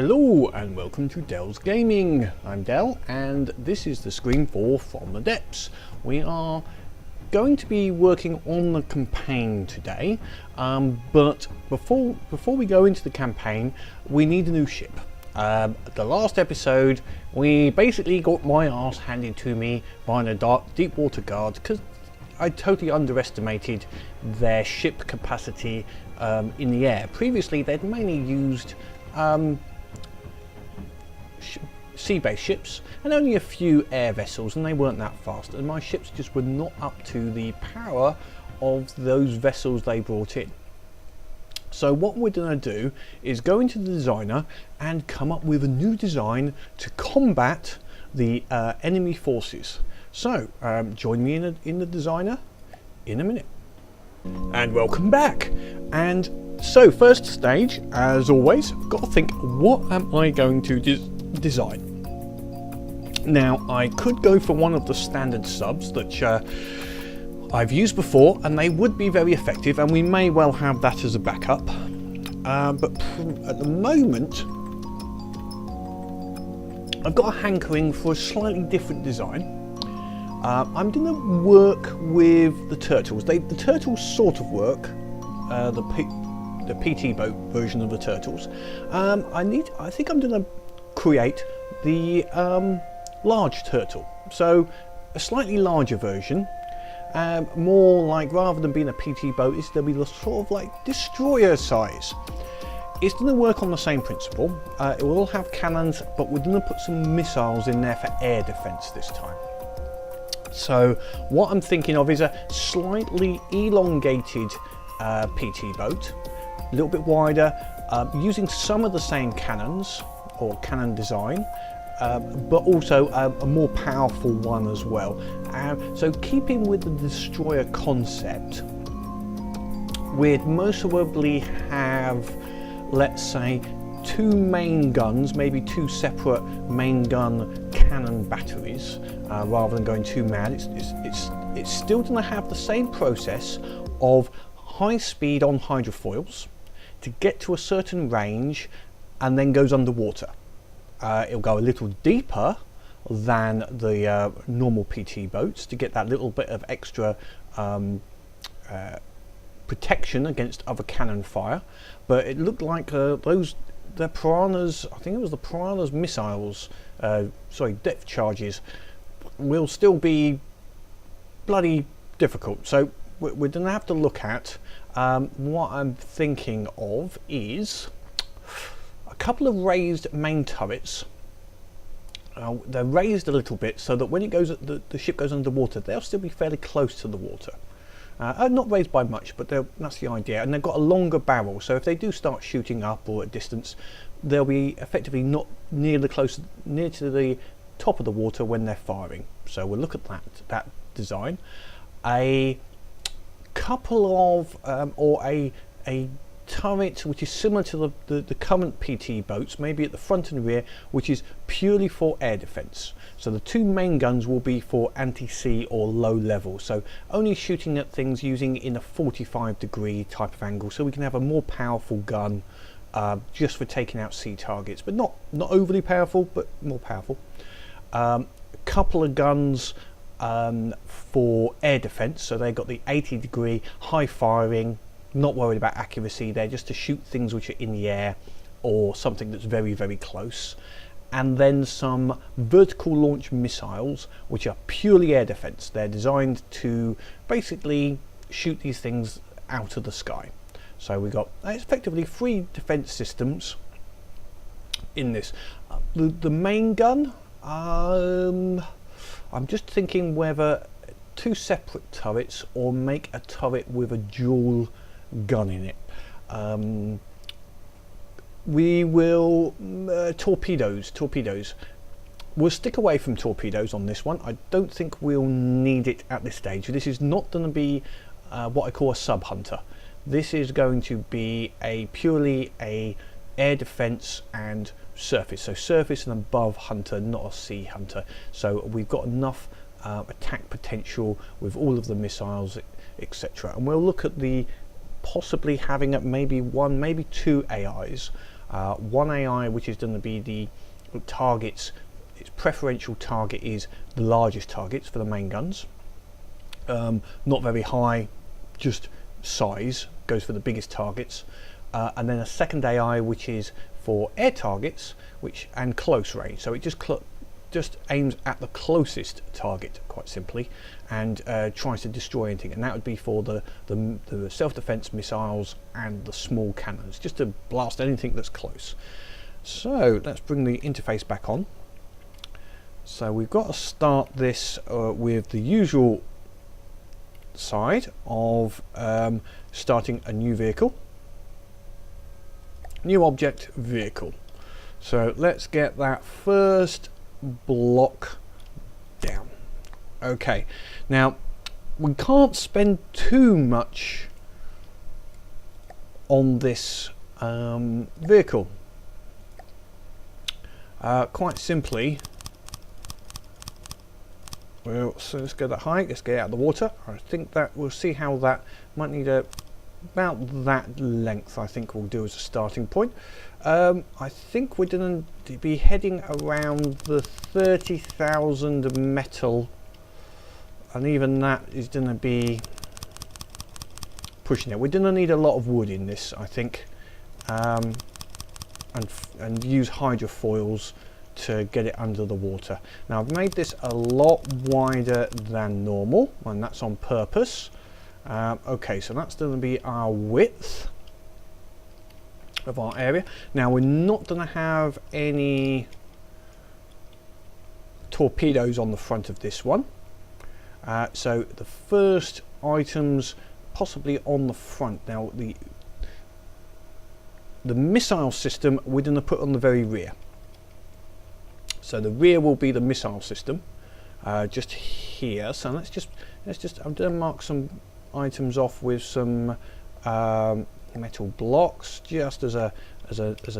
Hello and welcome to Dell's Gaming. I'm Dell and this is the screen for From the Depths. We are going to be working on the campaign today, but before we go into the campaign we need a new ship. The last episode we basically got my arse handed to me by the Deepwater Guards because I totally underestimated their ship capacity in the air. Previously they'd mainly used sea-based ships and only a few air vessels, and they weren't that fast, and my ships just were not up to the power of those vessels they brought in. So what we're going to do is go into the designer and come up with a new design to combat the enemy forces. So join me in the designer in a minute. And welcome back. And so first stage, as always, I've got to think, what am I going to design? Now I could go for one of the standard subs that I've used before, and they would be very effective, and we may well have that as a backup, but at the moment I've got a hankering for a slightly different design. I'm going to work with the turtles. The turtles sort of work, the PT boat version of the turtles. I think I'm going to create the large turtle, so a slightly larger version, more like, rather than being a PT boat, it's going to be the sort of like destroyer size. It's going to work on the same principle. It will have cannons, but we're going to put some missiles in there for air defense this time. So what I'm thinking of is a slightly elongated PT boat, a little bit wider, using some of the same cannons or cannon design, but also a more powerful one as well. So keeping with the destroyer concept, we'd most probably have, let's say, two main guns, maybe two separate main gun cannon batteries, rather than going too mad. It's still going to have the same process of high speed on hydrofoils to get to a certain range and then goes underwater. It'll go a little deeper than the normal PT boats to get that little bit of extra protection against other cannon fire, but it looked like the Piranhas, I think it was the Piranhas missiles, depth charges, will still be bloody difficult. So we're going to have to look at, what I'm thinking of is a couple of raised main turrets. They're raised a little bit so that when it goes, the ship goes underwater, they'll still be fairly close to the water. Not raised by much, but that's the idea. And they've got a longer barrel, so if they do start shooting up or at distance, they'll be effectively not near to the top of the water when they're firing. So we'll look at that design. A couple of or a turret which is similar to the current PT boats, maybe at the front and rear, which is purely for air defense. So the two main guns will be for anti-sea or low level, so only shooting at things using in a 45-degree type of angle, so we can have a more powerful gun just for taking out sea targets, but not overly powerful, but more powerful. A couple of guns for air defense, so they've got the 80-degree high firing, not worried about accuracy, they're just to shoot things which are in the air or something that's very, very close. And then some vertical launch missiles which are purely air defense. They're designed to basically shoot these things out of the sky. So we've got effectively 3 defense systems in this. The main gun, I'm just thinking whether 2 separate turrets or make a turret with a dual gun in it. We will torpedoes. We'll stick away from torpedoes on this one. I don't think we'll need it at this stage. This is not going to be what I call a sub hunter. This is going to be purely a air defense and surface. So surface and above hunter, not a sea hunter. So we've got enough attack potential with all of the missiles, etc. And we'll look at the possibly having maybe 1, maybe 2 AIs one AI which is going to be the targets. Its preferential target is the largest targets for the main guns, not very high, just size, goes for the biggest targets, and then a second AI which is for air targets, and close range, so it just aims at the closest target, quite simply, and tries to destroy anything, and that would be for the self-defense missiles and the small cannons, just to blast anything that's close. So let's bring the interface back on. So we've got to start this with the usual side of starting a new vehicle, new object, vehicle. So let's get that first block down. Okay, now we can't spend too much on this vehicle. Quite simply, well, so let's go that high, let's get out of the water. I think that we'll see how that might need about that length. I think we'll do as a starting point. I think we're going to be heading around the 30,000 metal, and even that is going to be pushing it. We're going to need a lot of wood in this, I think, and use hydrofoils to get it under the water. Now I've made this a lot wider than normal, and that's on purpose. Okay, so that's going to be our width of our area. Now we're not going to have any torpedoes on the front of this one, so the first items possibly on the front. Now the missile system we're going to put on the very rear. So the rear will be the missile system, just here. So let's just I'm going to mark some items off with some metal blocks, just as a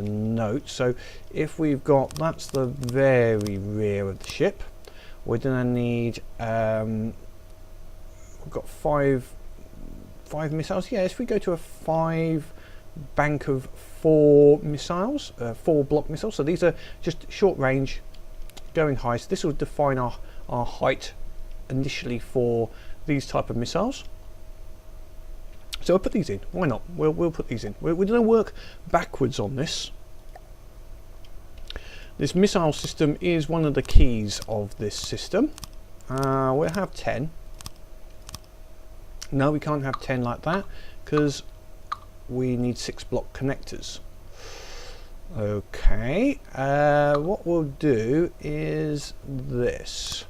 note. So if we've got, that's the very rear of the ship, we're going to need we've got five missiles. Yeah, if we go to a 5 bank of 4 missiles, 4 block missiles. So these are just short range, going high. So this will define our height initially for these type of missiles. So I'll put these in. Why not? We'll put these in. We're going to work backwards on this. This missile system is one of the keys of this system. We'll have 10. No, we can't have 10 like that because we need 6 block connectors. Okay, what we'll do is this.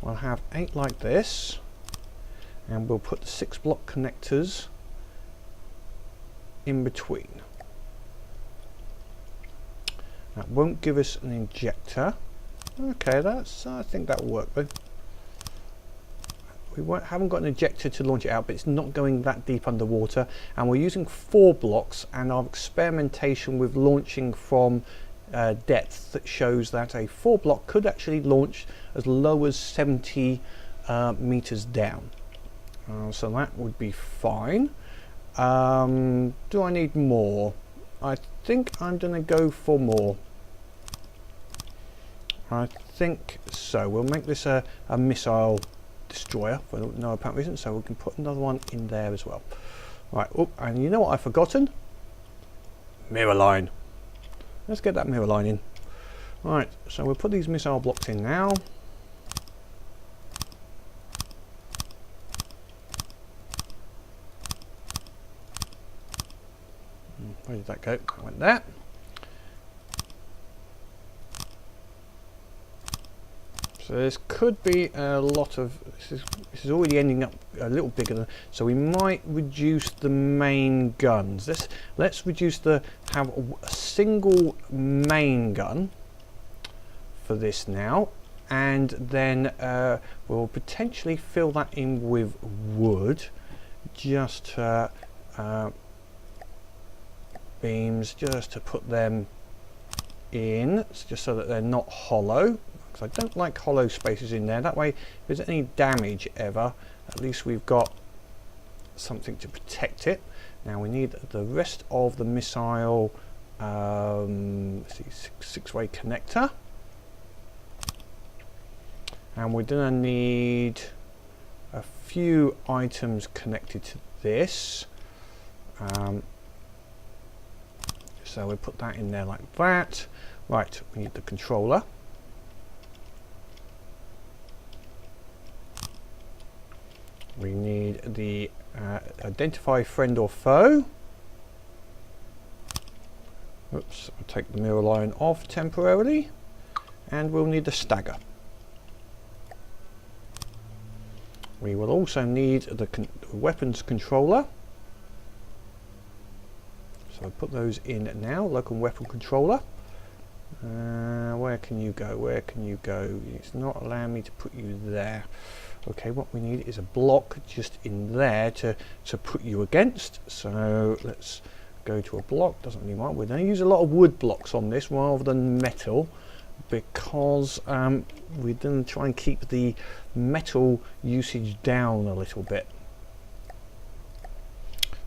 We'll have 8 like this, and we'll put the 6 block connectors in between. That won't give us an injector. Okay, I think that'll work though. We haven't got an ejector to launch it out, but it's not going that deep underwater, and we're using 4 blocks, and our experimentation with launching from depth that shows that a 4 block could actually launch as low as 70 meters down. So that would be fine. Do I need more? I think I'm going to go for more. I think so. We'll make this a missile destroyer for no apparent reason, so we can put another one in there as well. Right, oh, and you know what I've forgotten? Mirror line. Let's get that mirror line in. Right, so we'll put these missile blocks in now. Where did that go? That went there. So this could be a lot of, this is already ending up a little bigger than, so we might reduce the main guns. Let's reduce have a single main gun for this now, and then we'll potentially fill that in with wood, just beams, just to put them in, just so that they're not hollow. I don't like hollow spaces in there. That way, if there's any damage ever, at least we've got something to protect it. Now we need the rest of the missile let's see, six-way connector, and we're going to need a few items connected to this. So we put that in there like that. Right, we need the controller. We need the identify friend or foe. Oops, I'll take the mirror line off temporarily. And we'll need the stagger. We will also need the weapons controller. So I'll put those in now, local weapon controller. Where can you go? Where can you go? It's not allowing me to put you there. Okay, what we need is a block just in there to put you against. So let's go to a block. Doesn't really matter. We're going to use a lot of wood blocks on this rather than metal, because we're going to try and keep the metal usage down a little bit.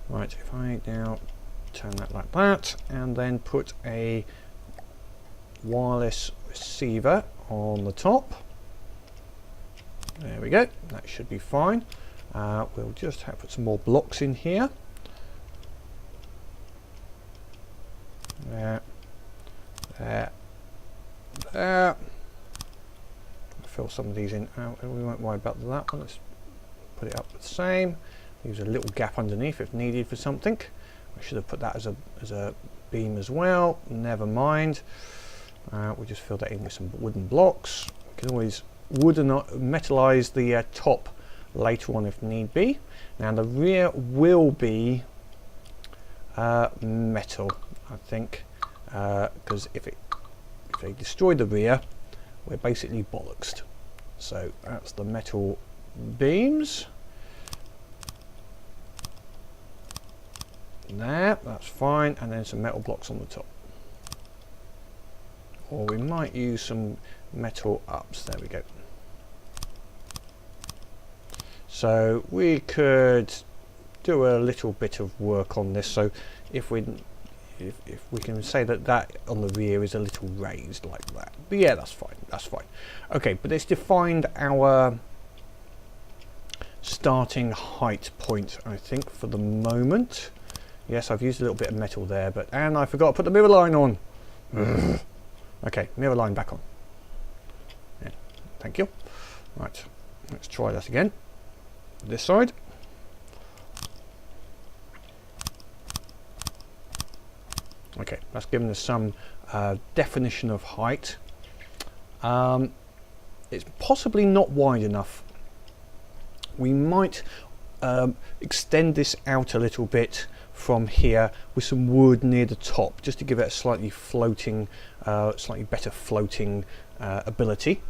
Right, if I now turn that like that and then put a wireless receiver on the top. There we go, that should be fine. We'll just have put some more blocks in here. There, there, there. I'll fill some of these in. We won't worry about that one. Let's put it up the same. Use a little gap underneath if needed for something. I should have put that as a beam as well. Never mind. We'll just fill that in with some wooden blocks. We can always metallize the top later on if need be. Now the rear will be metal, I think, because if they destroy the rear, we're basically bollocksed. So that's the metal beams. There, that's fine, and then some metal blocks on the top. Or we might use some metal ups. There we go. So we could do a little bit of work on this. So if we can say that on the rear is a little raised like that. But yeah, that's fine. That's fine. Okay, but it's defined our starting height point, I think, for the moment. Yes, I've used a little bit of metal there, and I forgot to put the mirror line on. Okay, mirror line back on. Yeah, thank you. Right, let's try that again. This side. Okay, that's given us some definition of height. It's possibly not wide enough. We might extend this out a little bit from here with some wood near the top, just to give it a slightly floating, slightly better floating ability.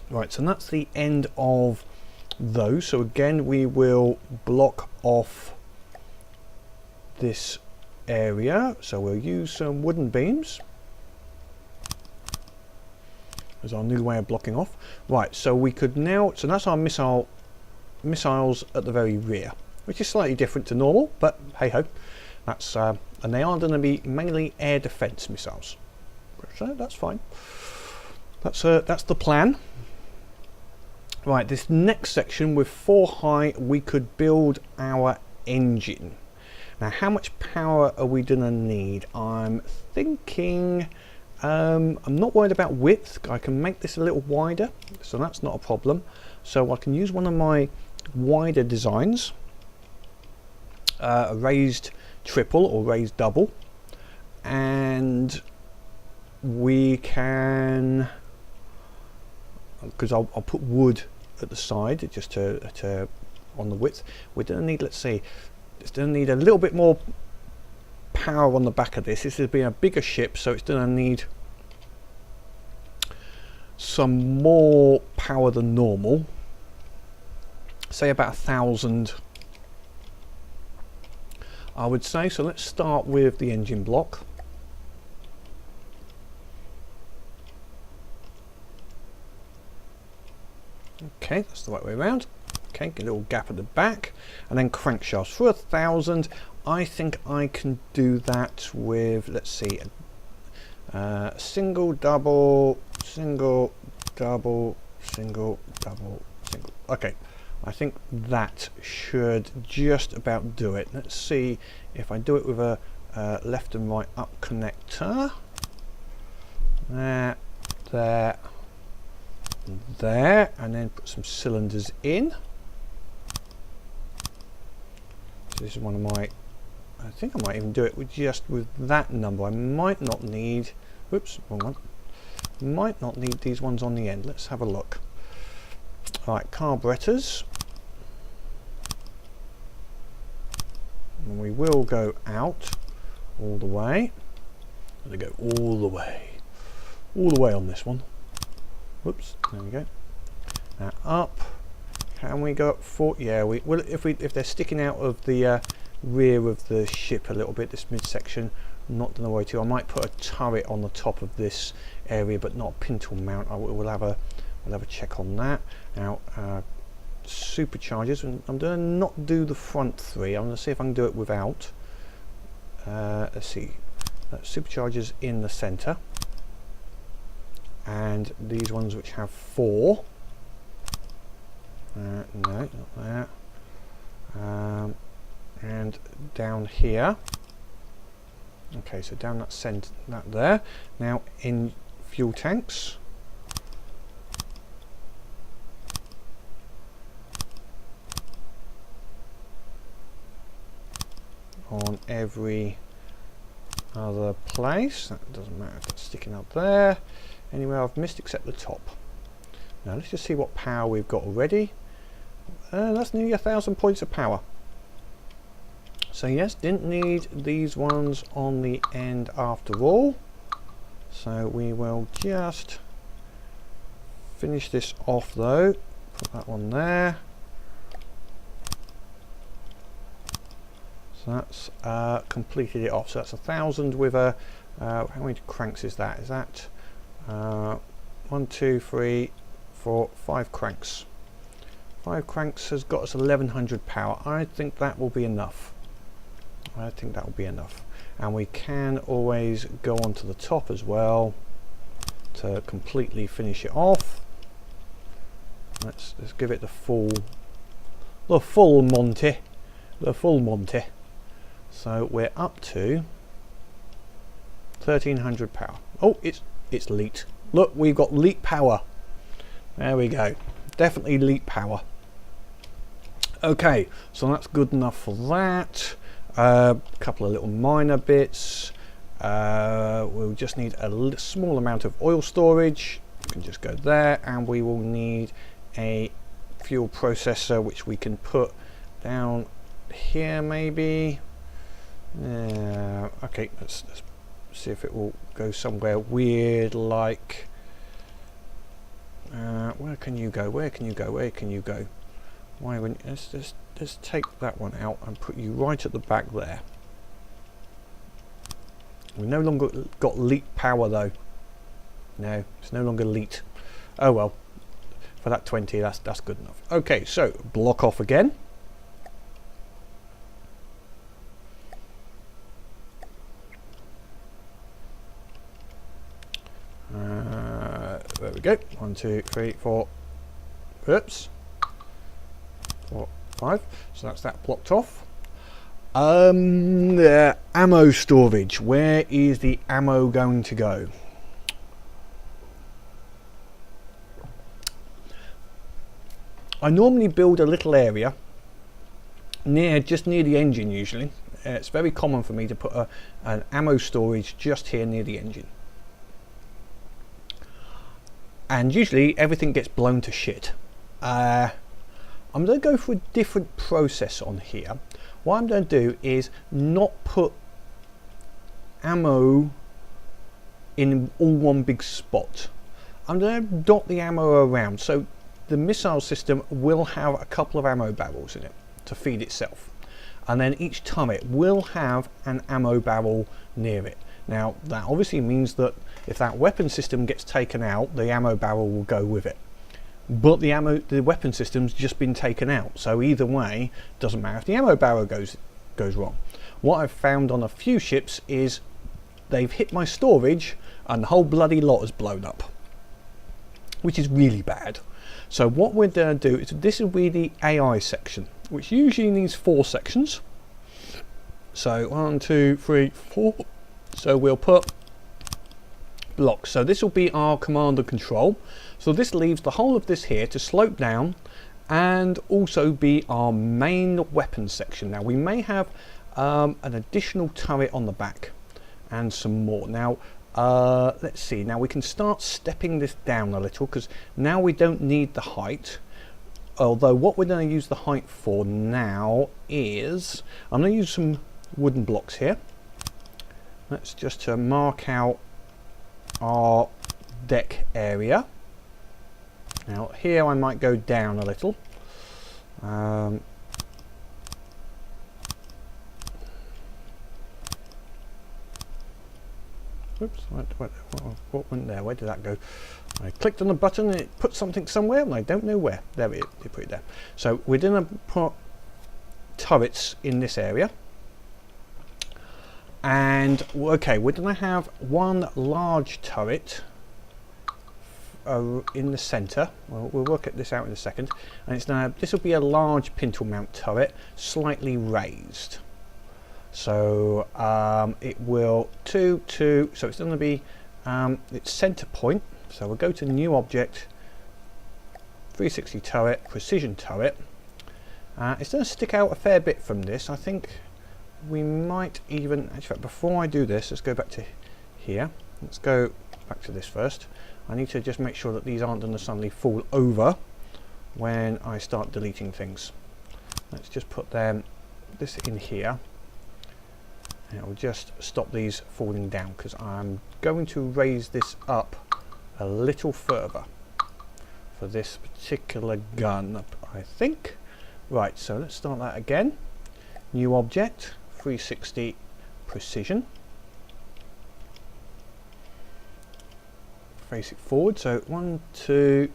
Right, so that's the end of those. So again, we will block off this area. So we'll use some wooden beams as our new way of blocking off. Right, so we could now, so that's our missiles at the very rear, which is slightly different to normal, but hey ho, that's and they are going to be mainly air defense missiles, so that's fine. That's the plan. Right, this next section with 4 high, we could build our engine. Now, how much power are we gonna need? I'm thinking, I'm not worried about width. I can make this a little wider, so that's not a problem. So I can use one of my wider designs, a raised triple or raised double, and we can, because I'll put wood at the side just to on the width. We're going to need, let's see, it's going to need a little bit more power on the back of this. This is being a bigger ship, so it's going to need some more power than normal. Say about 1,000, I would say. So let's start with the engine block. Okay, that's the right way around. Okay, get a little gap at the back, and then crankshafts for 1,000. I think I can do that with, let's see, single, double, single, double, single, double, single. Okay, I think that should just about do it. Let's see if I do it with a left and right up connector. There, there, there, and then put some cylinders in. So this is one of my, I think I might even do it with just with that number. I might not need, whoops, wrong one. Might not need these ones on the end. Let's have a look. All right, carburetors. And we will go out all the way. They go all the way on this one. Whoops, there we go. Now up. Can we go up 4? Yeah, we will. If they're sticking out of the rear of the ship a little bit, this midsection, not done the way to. I might put a turret on the top of this area, but not a pintle mount. We'll have a check on that. Now, superchargers. I'm going to not do the front 3. I'm going to see if I can do it without. Let's see. Superchargers in the centre, and these ones which have 4. No, not that. And down here. Okay, so down that centre, that there. Now in fuel tanks. On every other place. That doesn't matter if it's sticking up there. Anywhere I've missed except the top. Now let's just see what power we've got already. That's nearly 1,000 points of power. So yes, didn't need these ones on the end after all. So we will just finish this off though. Put that one there. So that's completed it off. So that's 1,000 with a, how many cranks is that? Is that 1, 2, 3, 4, 5 cranks. 5 cranks has got us 1,100 power. I think that will be enough. I think that will be enough. And we can always go on to the top as well to completely finish it off. Let's give it the full Monty. The full Monty. So we're up to 1,300 power. Oh, it's leaked. Look, we've got leak power. There we go. Definitely leak power. Okay, so that's good enough for that. A couple of little minor bits. We'll just need a small amount of oil storage. You can just go there, and we will need a fuel processor, which we can put down here maybe. Okay, let's see if it will go somewhere weird like where can you go? Where can you go? Where can you go? Why wouldn't let's take that one out and put you right at the back there. We no longer got leak power though. No, it's no longer leaked. Oh well, for that 20, that's good enough. Okay, so block off again. There we go. 1, 2, 3, 4. Oops. 4, 5. So that's that blocked off. The ammo storage. Where is the ammo going to go? I normally build a little area just near the engine usually. It's very common for me to put an ammo storage just here near the engine. And usually everything gets blown to shit. I'm going to go for a different process on here. What I'm going to do is not put ammo in all one big spot. I'm going to dot the ammo around. So the missile system will have a couple of ammo barrels in it to feed itself. And then each turret will have an ammo barrel near it. Now that obviously means that if that weapon system gets taken out, the ammo barrel will go with it. But the weapon system's just been taken out, so either way, doesn't matter if the ammo barrel goes wrong. what I've found on a few ships is they've hit my storage and the whole bloody lot has blown up, which is really bad. So what we're going to do is, this will be the AI section, which usually needs 4 sections. So 1, 2, 3, 4. So we'll put blocks. So this will be our command and control. So this leaves the whole of this here to slope down and also be our main weapons section. Now we may have an additional turret on the back and some more. Now let's see, now we can start stepping this down a little, because now we don't need the height. Although what we're going to use the height for now is, I'm going to use some wooden blocks here. Let's just mark out our deck area. Now here I might go down a little. Oops, what went there? Where did that go? I clicked on the button and it put something somewhere and I don't know where. There it is, you put it there. So we're going to put turrets in this area. And okay, we're going to have one large turret in the centre. We'll work this out in a second. And it's now, this will be a large pintle mount turret, slightly raised. So it will 2, 2. So it's going to be its centre point. So we'll go to new object, 360 turret, precision turret. It's going to stick out a fair bit from this. I think we might even, actually, before I do this, let's go back to here. Let's go back to this first. I need to just make sure that these aren't going to suddenly fall over when I start deleting things. Let's just put this in here. And it will just stop these falling down, because I'm going to raise this up a little further for this particular gun, I think. Right, so let's start that again. New object, 360 precision. Face it forward, so 1, 2,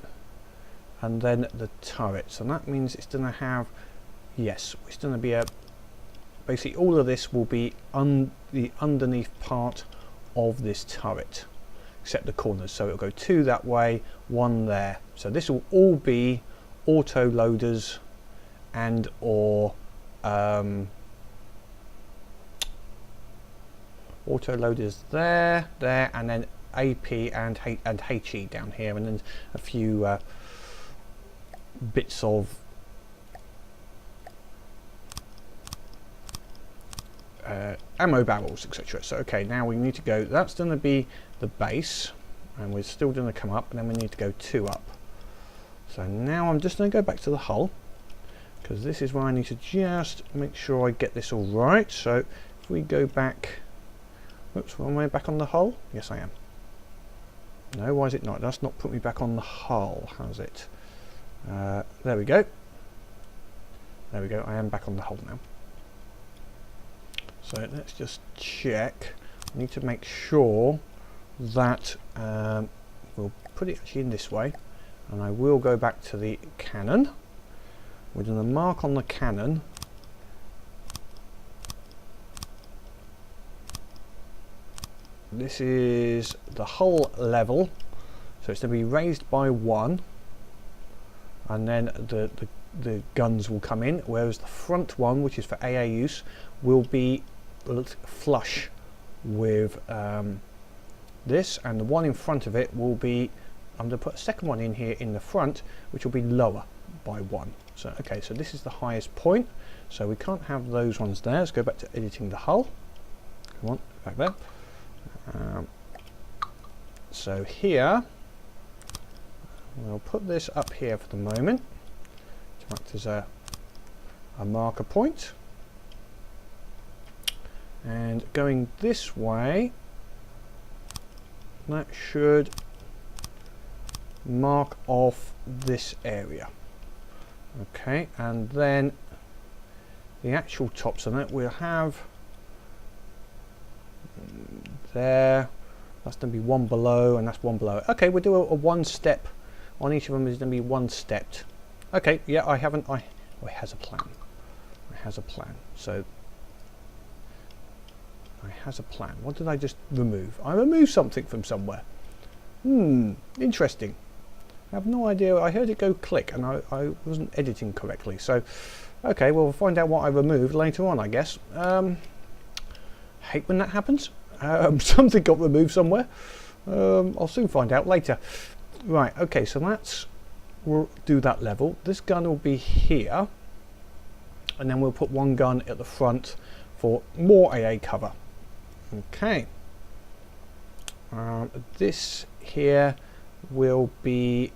and then the turret. So that means it's going to have, yes, it's going to be a, basically all of this will be the underneath part of this turret, except the corners. So it'll go 2 that way, 1 there. So this will all be auto loaders and or auto loaders there, and then AP and HE down here, and then a few bits of ammo barrels, etc. So okay, now we need to go, that's going to be the base, and we're still going to come up, and then we need to go 2 up. So now I'm just going to go back to the hull, because this is where I need to just make sure I get this all right. So if we go back, oops, am I back on the hull? Yes, I am. No, why is it not? That's not put me back on the hull, has it? There we go. There we go, I am back on the hull now. So let's just check. I need to make sure that we'll put it actually in this way, and I will go back to the cannon. We're going to mark on the cannon this is the hull level, so it's going to be raised by 1, and then the guns will come in, whereas the front one, which is for AA use, will be flush with this, and the one in front of it will be, I'm going to put a second one in here in the front, which will be lower by 1. So okay, so this is the highest point, so we can't have those ones there. Let's go back to editing the hull. Come on, back there. So here we'll put this up here for the moment to act as a marker point, and going this way, that should mark off this area. Okay, and then the actual tops on it we'll have there, that's going to be 1 below, and that's 1 below. Okay, we'll do a 1 step on each of them. Is going to be 1 stepped. Okay, yeah, it has a plan. It has a plan. So I has a plan. What did I just remove? I removed something from somewhere. Interesting. I have no idea. I heard it go click and I wasn't editing correctly. So, okay, well, we'll find out what I removed later on, I guess. Hate when that happens. Something got removed somewhere. I'll soon find out later. Right, okay, so we'll do that level. This gun will be here. And then we'll put one gun at the front for more AA cover. Okay. This here will be,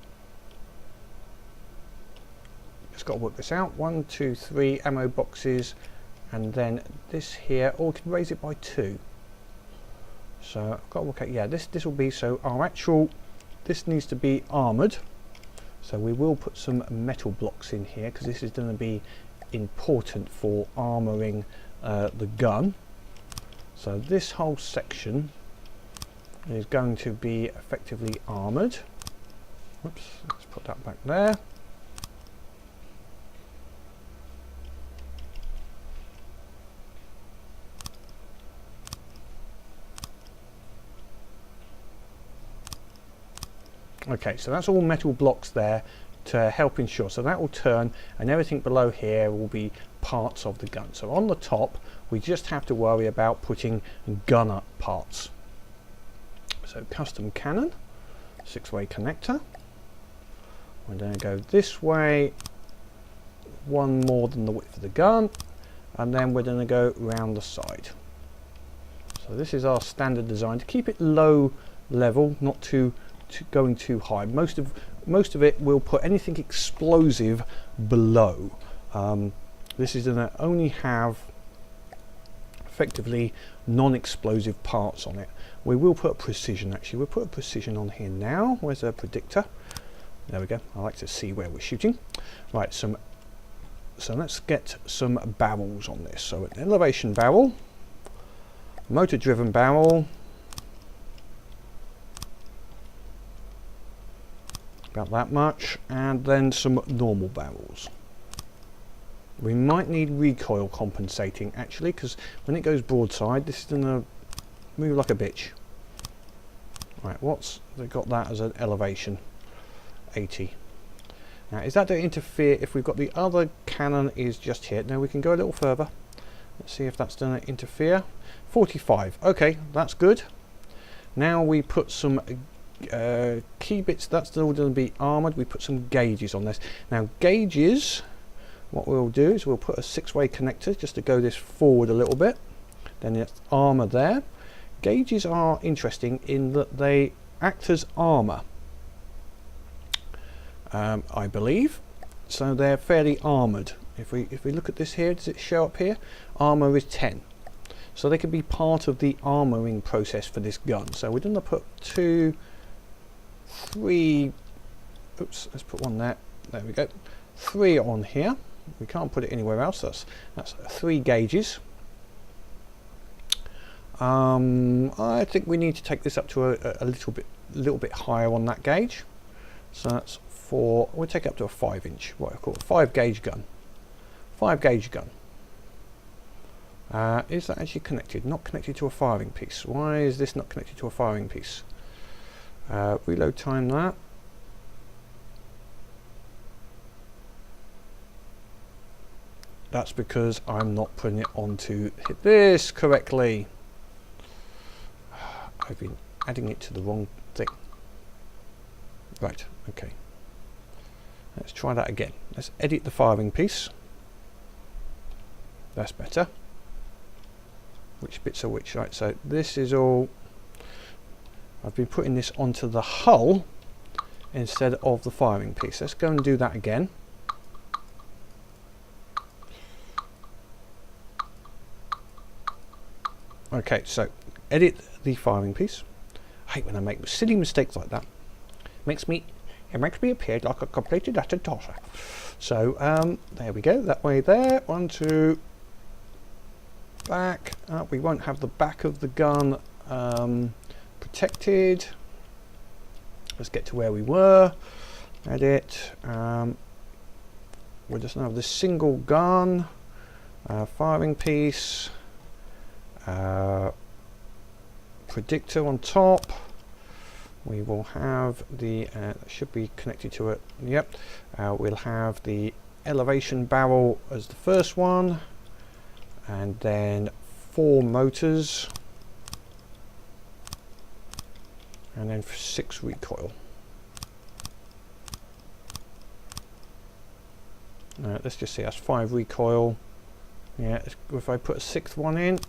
just got to work this out, 1, 2, 3 ammo boxes, and then this here, or we can raise it by 2. So I've got to work out, yeah, this will be, so our actual, this needs to be armoured, so we will put some metal blocks in here because this is going to be important for armouring the gun. So this whole section is going to be effectively armoured. Whoops, let's put that back there. Okay, so that's all metal blocks there to help ensure. So that will turn and everything below here will be parts of the gun. So on the top we just have to worry about putting gunner parts. So custom cannon, 6-way connector. We're going to go this way, one more than the width of the gun, and then we're going to go round the side. So this is our standard design to keep it low level, not going too high. Most of it will put anything explosive below. This is going to only have effectively non-explosive parts on it. We will put a precision, actually. We'll put a precision on here now. Where's a predictor? There we go. I like to see where we're shooting. Right, so let's get some barrels on this. So an elevation barrel, motor driven barrel, about that much, and then some normal barrels. We might need recoil compensating actually, because when it goes broadside this is going to move like a bitch. Right, they've got that as an elevation 80. Now is that to interfere if we've got the other cannon is just here? Now we can go a little further. Let's see if that's going to interfere. 45. Okay, that's good. Now we put some key bits, that's all going to be armoured. We put some gauges on this. Now gauges, what we'll do is we'll put a 6-way connector just to go this forward a little bit. Then it's armour there. Gauges are interesting in that they act as armour, I believe. So they're fairly armoured. If we look at this here, does it show up here? Armour is 10. So they can be part of the armouring process for this gun. So we're going to put 2, 3, oops, let's put one there. There we go. 3 on here. We can't put it anywhere else. That's 3 gauges. I think we need to take this up to a little bit higher on that gauge. So that's 4. We'll take it up to a 5-inch. What I call a 5-gauge gun. 5-gauge gun. Is that actually connected? Not connected to a firing piece. Why is this not connected to a firing piece? Reload time that. That's because I'm not putting it onto this correctly. I've been adding it to the wrong thing. Right, okay. Let's try that again. Let's edit the firing piece. That's better. Which bits are which? Right, so this is all, I've been putting this onto the hull instead of the firing piece. Let's go and do that again. Okay, so edit the firing piece. I hate when I make silly mistakes like that. It makes me appear like I completed that tosser. So there we go, that way there. 1, 2, back. We won't have the back of the gun protected. Let's get to where we were. Edit. We'll just have this single gun, firing piece. predictor on top. We will have the should be connected to it. Yep. We'll have the elevation barrel as the first one, and then 4 motors, and then 6 recoil. Let's just see, that's 5 recoil. Yeah, if I put a 6th one in,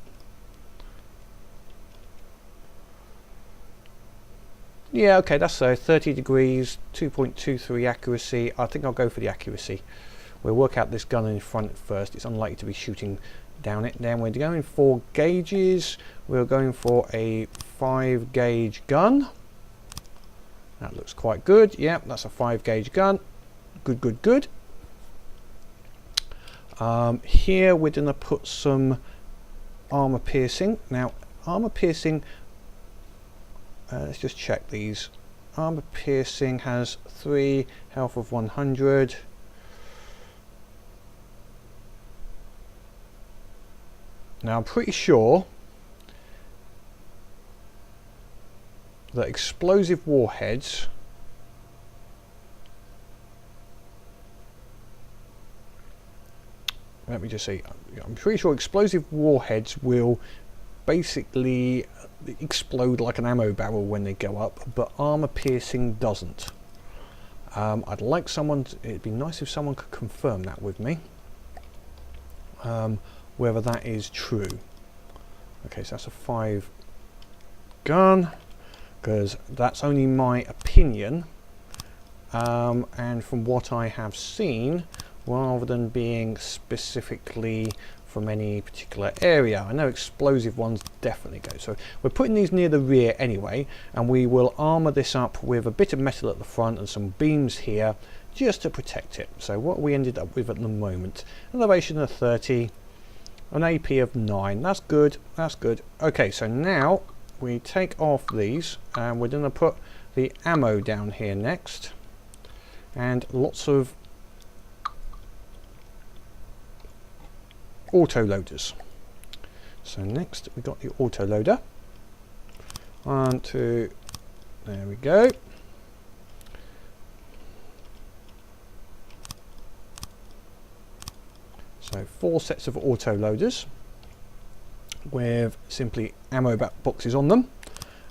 yeah, okay, that's 30 degrees, 2.23 accuracy. I think I'll go for the accuracy. We'll work out this gun in front first. It's unlikely to be shooting down it. Then we're going for gauges. We're going for a 5 gauge gun. That looks quite good. Yep, that's a 5 gauge gun. Good, good, good. Here we're going to put some armor piercing. Now, armor piercing, let's just check these. Armor piercing has 3, health of 100. Now I'm pretty sure that explosive warheads let me just see, I'm pretty sure explosive warheads will basically explode like an ammo barrel when they go up, but armor piercing doesn't. I'd like someone to, it'd be nice if someone could confirm that with me, whether that is true. Okay, so that's a 5 gun, because that's only my opinion, and from what I have seen, rather than being specifically from any particular area. I know explosive ones definitely go. So we're putting these near the rear anyway, and we will armour this up with a bit of metal at the front and some beams here just to protect it. So what we ended up with at the moment, elevation of 30, an AP of 9. That's good, that's good. Okay, so now we take off these and we're going to put the ammo down here next, and lots of auto loaders. So next we got the auto loader. 1, 2, there we go. So 4 sets of auto loaders with simply ammo boxes on them.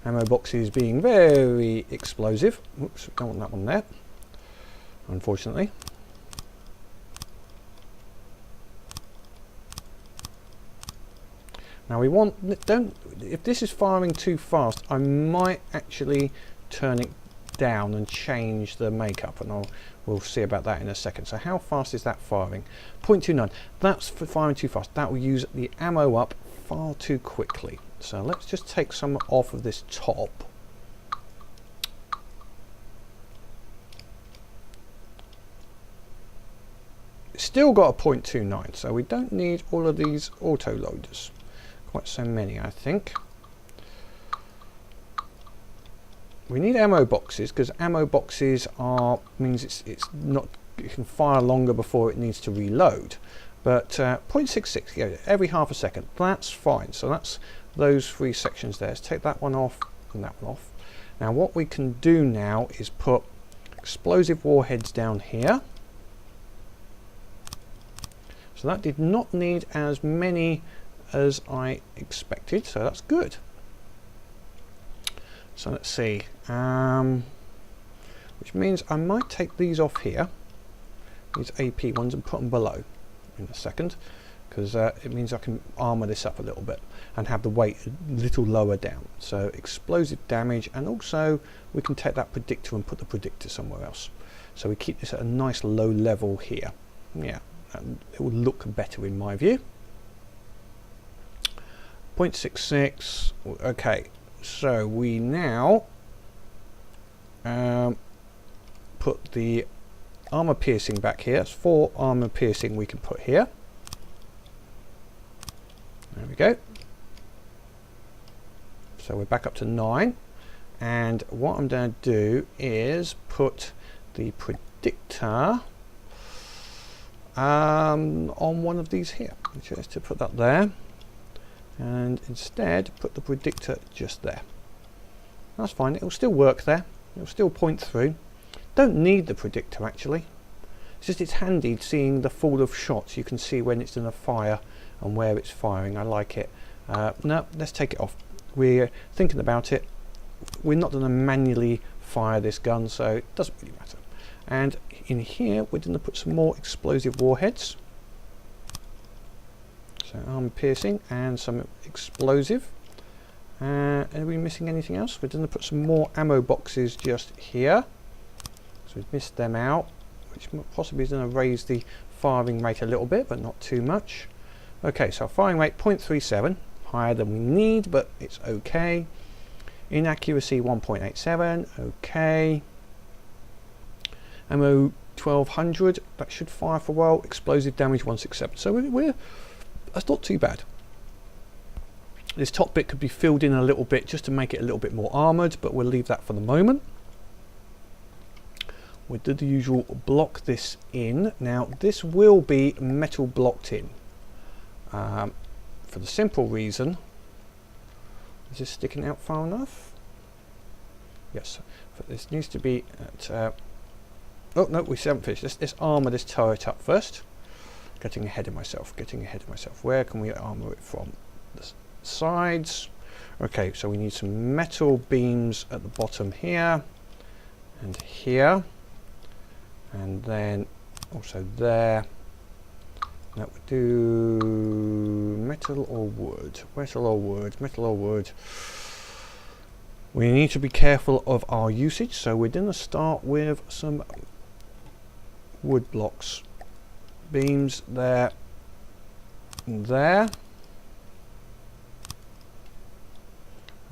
Ammo boxes being very explosive. Oops, don't want that one there, unfortunately. Now we want, if this is firing too fast, I might actually turn it down and change the makeup, and we'll see about that in a second. So how fast is that firing? 0.29, that's firing too fast. That will use the ammo up far too quickly. So let's just take some off of this top. It's still got a 0.29, so we don't need all of these auto loaders. Quite so many, I think. We need ammo boxes, because ammo boxes means it's not, you can fire longer before it needs to reload. But 0.66, yeah, every half a second, that's fine. So that's those 3 sections there. Let's take that one off and that one off. Now what we can do now is put explosive warheads down here. So that did not need as many as I expected, so that's good. So let's see, which means I might take these off here, these AP ones, and put them below in a second, because it means I can armour this up a little bit and have the weight a little lower down. So explosive damage, and also we can take that predictor and put the predictor somewhere else. So we keep this at a nice low level here. Yeah, and it will look better in my view. 0.66. Okay, so we now put the armor piercing back here. It's 4 armor piercing we can put here. There we go. So we're back up to 9, and what I'm going to do is put the predictor on one of these here. Just to put that there. and instead put the predictor just there. That's fine, it'll still work there, it'll still point through. Don't need the predictor actually, it's handy seeing the fall of shots. You can see when it's in a fire and where it's firing. I like it. No, let's take it off. We're thinking about it. We're not going to manually fire this gun, so it doesn't really matter. And in here we're going to put some more explosive warheads. So armor piercing and some explosive. Are we missing anything else? We're going to put some more ammo boxes just here. So we've missed them out, which possibly is going to raise the firing rate a little bit, but not too much. Okay, so firing rate 0.37, higher than we need, but it's okay. Inaccuracy 1.87, okay. Ammo 1200, that should fire for a while. Explosive damage 167, so that's not too bad. This top bit could be filled in a little bit just to make it a little bit more armoured, but we'll leave that for the moment. We did the usual block this in. Now this will be metal blocked in for the simple reason, is this sticking out far enough? Yes, but this needs to be at oh no, we haven't finished. Let's armour this turret up first. Getting ahead of myself, where can we armour it from? The sides. Okay, so we need some metal beams at the bottom here and here, and then also there. That would do metal or wood, metal or wood, metal or wood. We need to be careful of our usage, so we're going to start with some wood blocks. Beams there and there,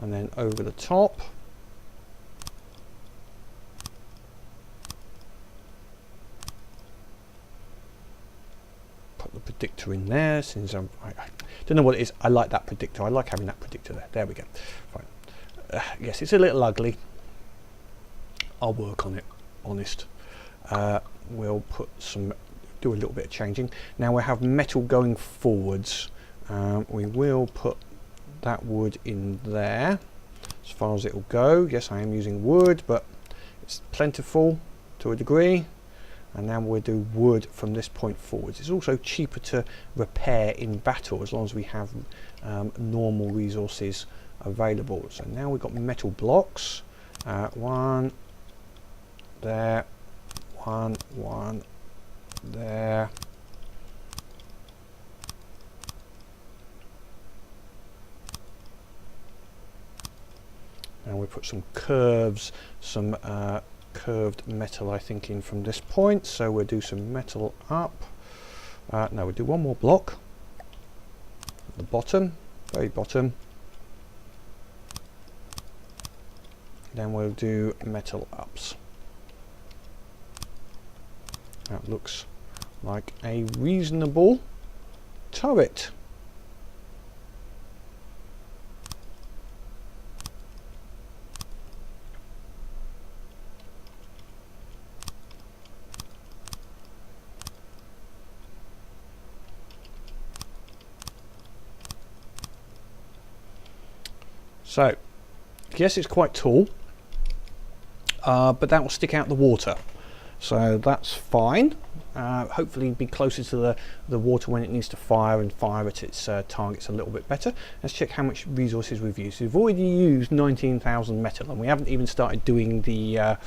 and then over the top. Put the predictor in there, since I don't know what it is. I like that predictor. I like having that predictor there. There we go. Fine. Yes, it's a little ugly. I'll work on it, honest. We'll put some, do a little bit of changing. Now we have metal going forwards. We will put that wood in there as far as it will go. Yes, I am using wood, but it's plentiful to a degree. And now we'll do wood from this point forwards. It's also cheaper to repair in battle as long as we have normal resources available. So now we've got metal blocks. One there, one there. And we put some curves, some curved metal I think in from this point, so we'll do some metal up. No, we'll do one more block at the bottom, very bottom. Then we'll do metal ups. That looks like a reasonable turret. So, yes, it's quite tall, but that will stick out the water, so that's fine. Hopefully be closer to the water when it needs to fire, and fire at its targets a little bit better. Let's check how much resources we've used. We've already used 19,000 metal, and we haven't even started doing the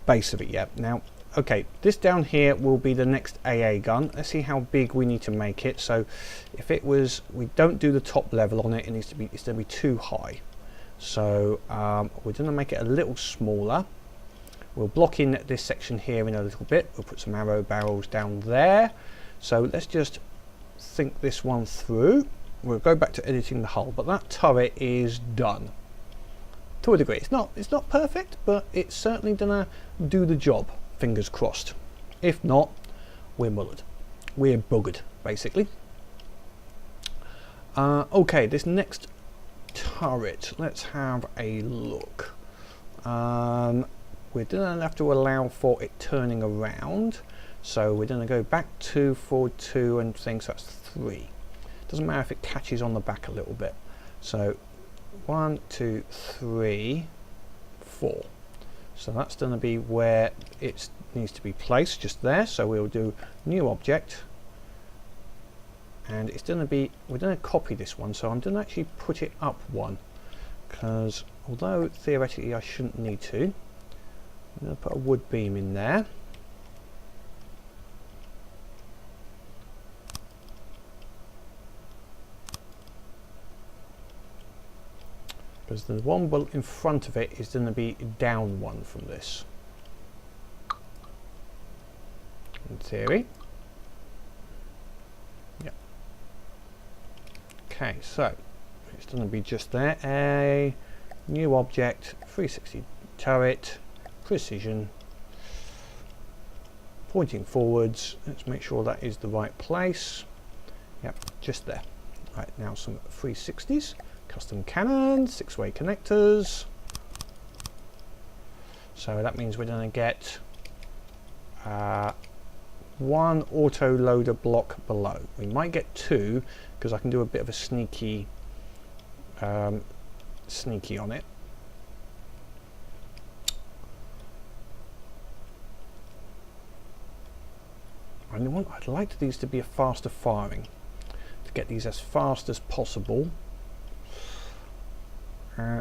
base of it yet. Now, okay, this down here will be the next AA gun. Let's see how big we need to make it. So if it was, we don't do the top level on it, it needs to be, it's going to be too high. So we're going to make it a little smaller. We'll block in this section here in a little bit. We'll put some arrow barrels down there. So let's just think this one through. We'll go back to editing the hull, but that turret is done to a degree. It's not perfect, but it's certainly gonna do the job. Fingers crossed. If not, we're mullered. We're buggered, basically. Okay, this next turret, let's have a look. We're going to have to allow for it turning around. So we're going to go back 2, forward 2 and things, so that's 3. Doesn't matter if it catches on the back a little bit. So 1, 2, 3, 4. So that's going to be where it needs to be placed, just there. So we'll do new object, and it's going to be, we're going to copy this one, so I'm going to actually put it up one, because although theoretically I shouldn't need to, I'm going to put a wood beam in there. Because the one in front of it is going to be down one from this, in theory. Yeah. Okay, so it's going to be just there. A new object, 360 turret, precision, pointing forwards. Let's make sure that is the right place. Yep, just there. Right, now some 360s. Custom cannons, 6-way connectors. So that means we're going to get one auto loader block below. We might get 2 because I can do a bit of a sneaky on it. I'd like these to be a faster firing, to get these as fast as possible.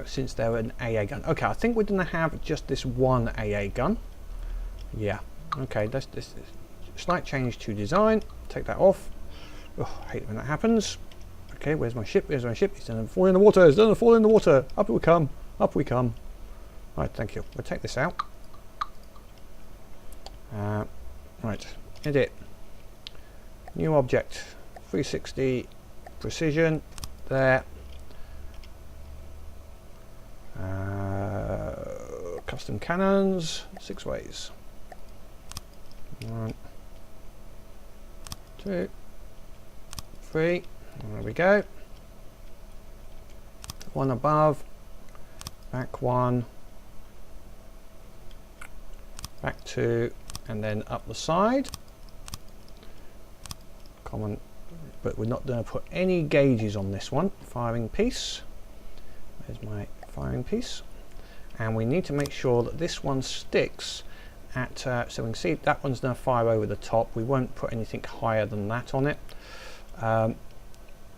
Since they're an AA gun. Okay, I think we're going to have just this one AA gun. Yeah, okay, this slight change to design. Take that off. Oh, I hate when that happens. Okay, where's my ship? Where's my ship? It's going to fall in the water. It's going to fall in the water. Up we come. Up we come. Right, thank you. We'll take this out. Right, edit. New object. 360. Precision. There. Custom cannons, 6 ways. 1, 2, 3. There we go. One above, back 1, back 2, and then up the side. Common, but we're not going to put any gauges on this one. Firing piece. There's my firing piece. And we need to make sure that this one sticks at, so we can see that one's going to fire over the top. We won't put anything higher than that on it.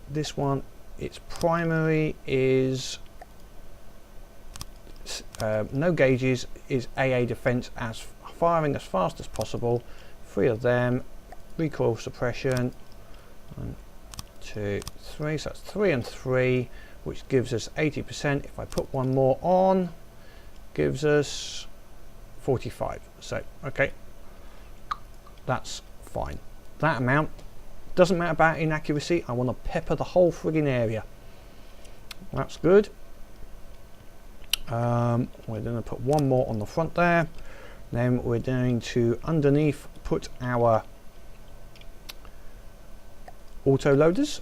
This one, its primary is no gauges, is AA defense, as firing as fast as possible. 3 of them, recoil suppression. 1, 2, 3, so that's 3 and 3, which gives us 80%. If I put one more on, gives us 45. So okay, that's fine. That amount doesn't matter about inaccuracy. I want to pepper the whole frigging area. That's good. We're going to put one more on the front there. Then we're going to underneath put our auto loaders.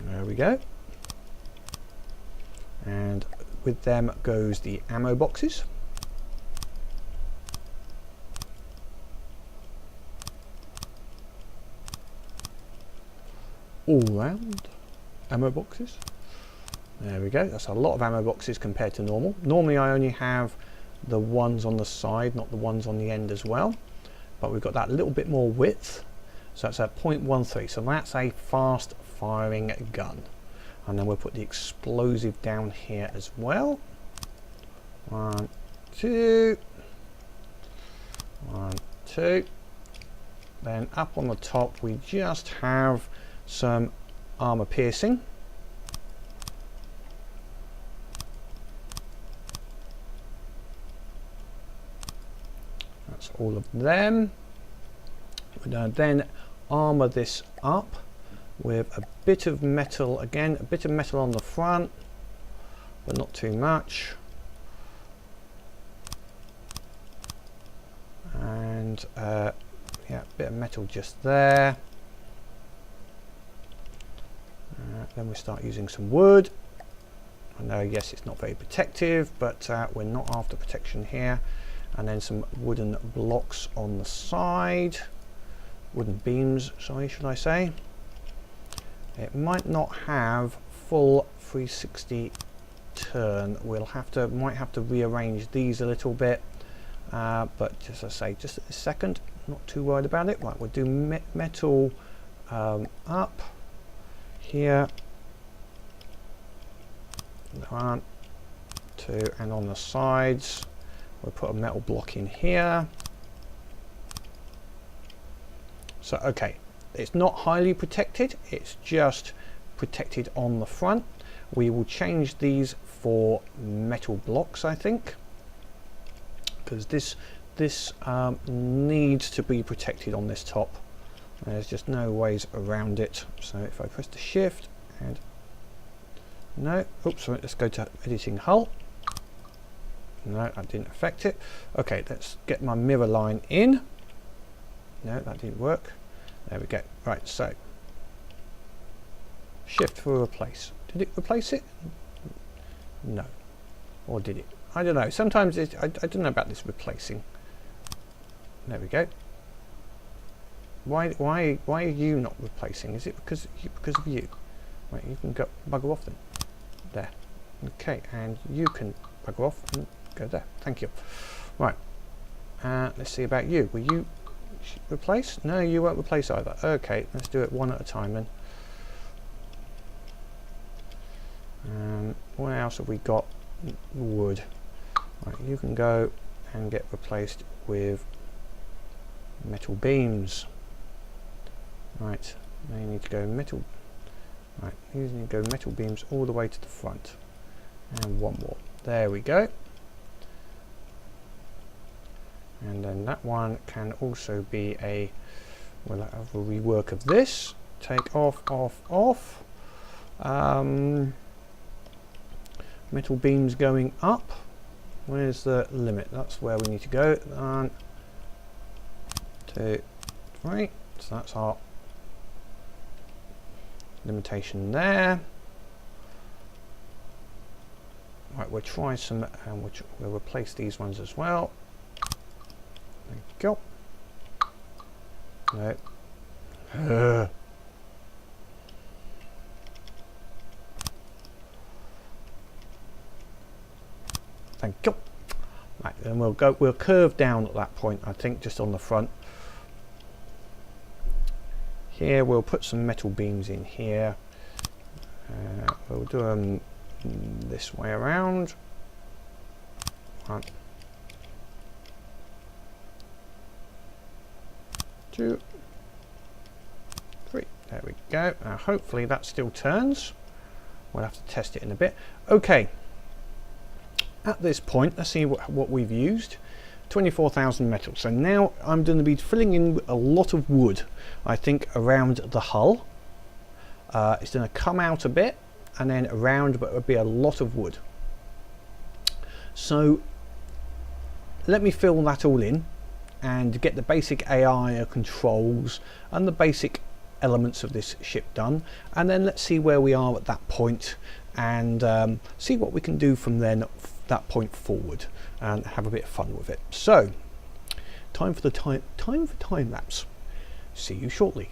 There we go. And with them goes the ammo boxes. All round ammo boxes. There we go. That's a lot of ammo boxes compared to normal. Normally I only have the ones on the side, not the ones on the end as well. But we've got that little bit more width. So that's at 0.13. So that's a fast firing gun. And then we'll put the explosive down here as well. 1, 2. 1, 2. Then up on the top we just have some armor piercing. That's all of them. We're going to then armor this up with a bit of metal, again a bit of metal on the front, but not too much, and yeah, a bit of metal just there. Then we start using some wood. I know, yes, it's not very protective, but we're not after protection here. and then some wooden blocks on the side, wooden beams, sorry, should I say. It might not have full 360 turn. Might have to rearrange these a little bit, but just as I say, just a second, not too worried about it. Right, we'll do metal up here, 1, 2, and on the sides we'll put a metal block in here. So okay, it's not highly protected, it's just protected on the front. We will change these for metal blocks, I think, because this needs to be protected on this top. There's just no ways around it. So if I press the shift and no, oops, sorry, let's go to editing hull. No, that didn't affect it. Okay, let's get my mirror line in. No, that didn't work. There we go. Right, so shift for replace. Did it replace it? No. Or did it? I don't know. Sometimes I don't know about this replacing. There we go. Why are you not replacing? Is it because of you? Right, you can go bugger off then. There. Okay, and you can bugger off and go there. Thank you. Right. Let's see about you. Will you replace? No, you won't replace either. Okay, let's do it one at a time then. What else have we got? Wood. Right, you can go and get replaced with metal beams. Right, now you need to go metal. Right, you need to go metal beams all the way to the front. And one more. There we go. And then that one can also be we'll have a rework of this. Take off, off. Metal beams going up. Where's the limit? That's where we need to go. 1, 2, 3. So that's our limitation there. Right, we'll try some, and we'll replace these ones as well. There we go. No. Thank you. Right, and we'll curve down at that point, I think, just on the front. Here we'll put some metal beams in here. We'll do them this way around. 1, 2, 3. There we go. Now hopefully that still turns. We'll have to test it in a bit. Okay. At this point, let's see what we've used. 24,000 metal. So now I'm going to be filling in a lot of wood, I think, around the hull. It's going to come out a bit and then around, but it'll be a lot of wood. So let me fill that all in and get the basic AI controls and the basic elements of this ship done, and then let's see where we are at that point and see what we can do from then that point forward and have a bit of fun with it. So time for time lapse. See you shortly.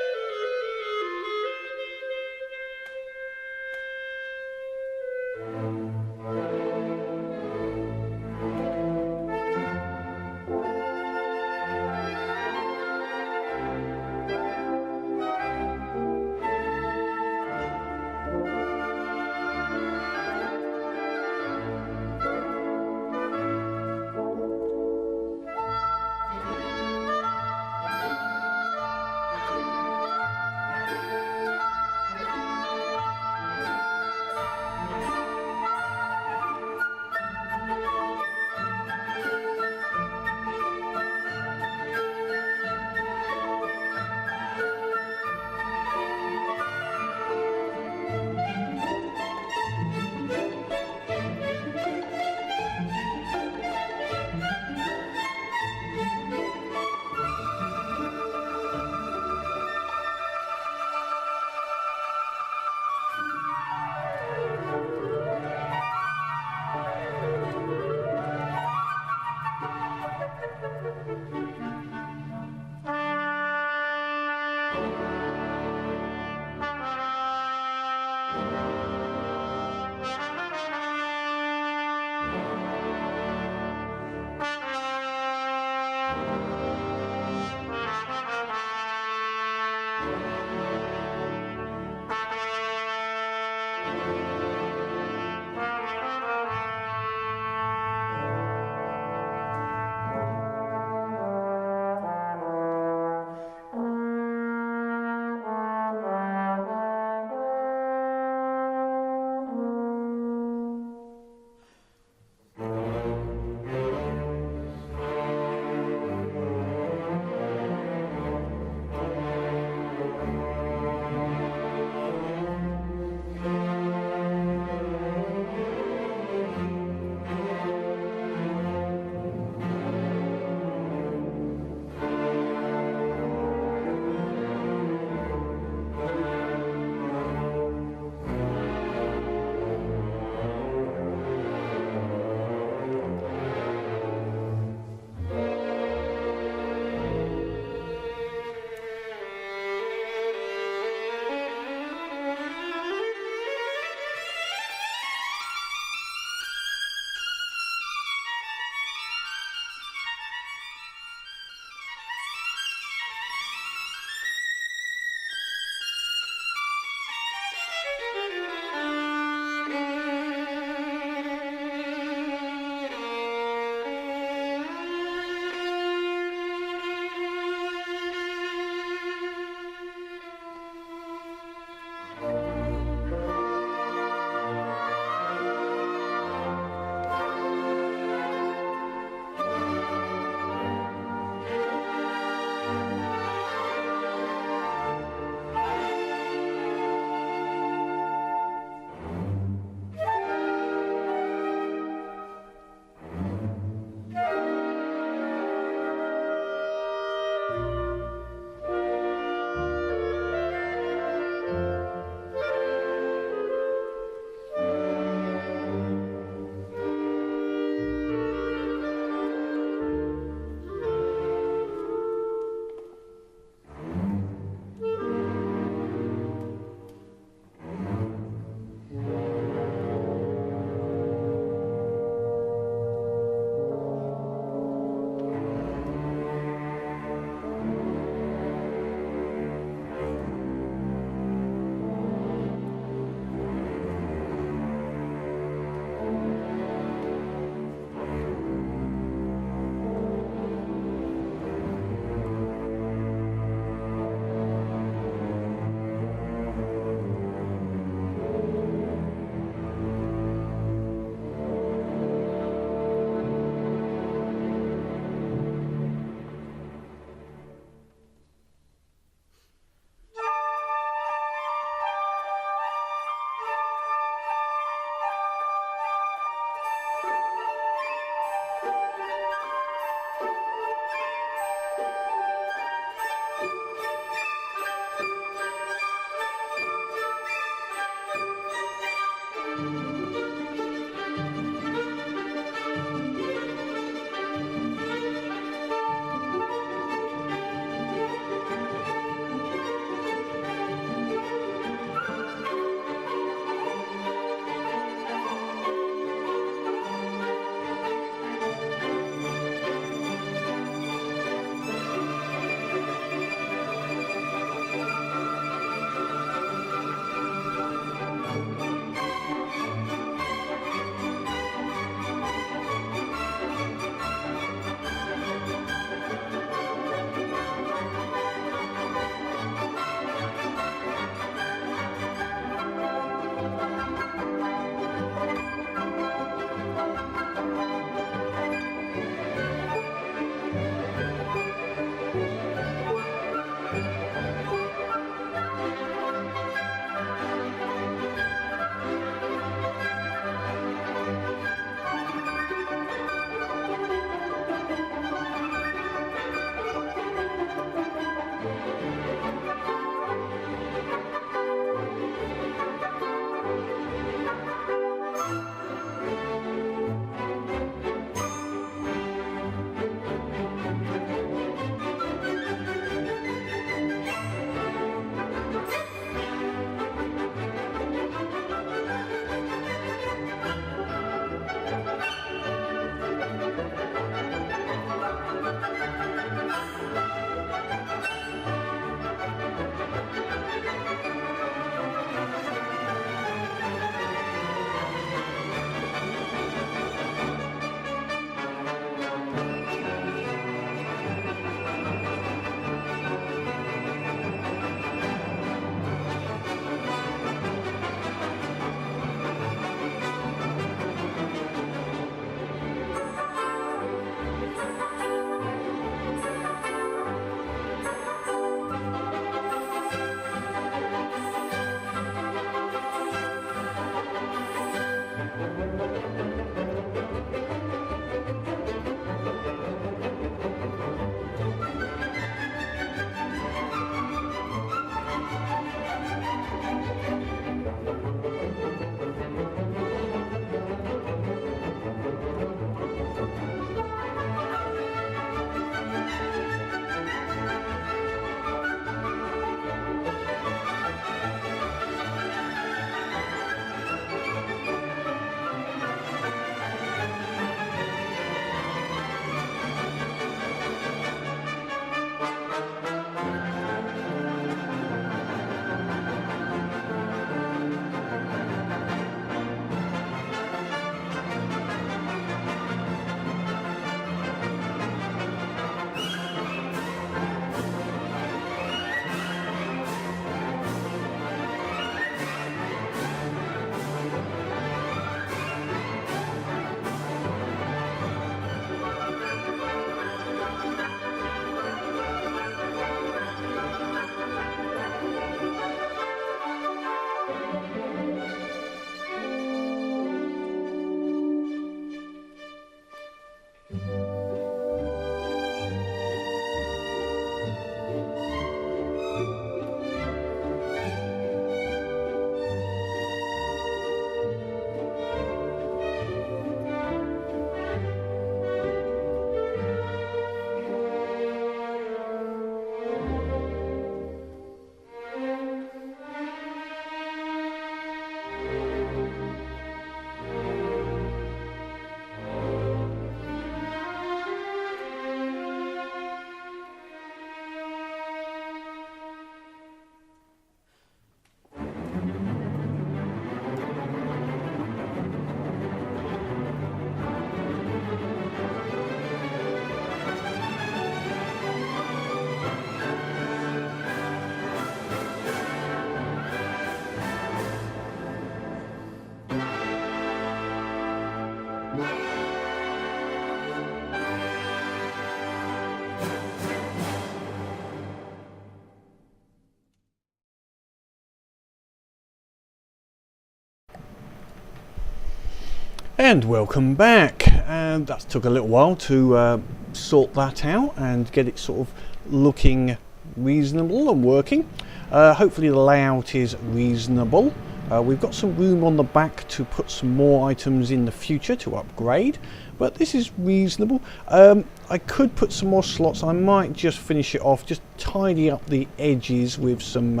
And welcome back. And that took a little while to sort that out and get it sort of looking reasonable and working. Hopefully the layout is reasonable. We've got some room on the back to put some more items in the future to upgrade, but this is reasonable. I could put some more slots. I might just finish it off, just tidy up the edges with some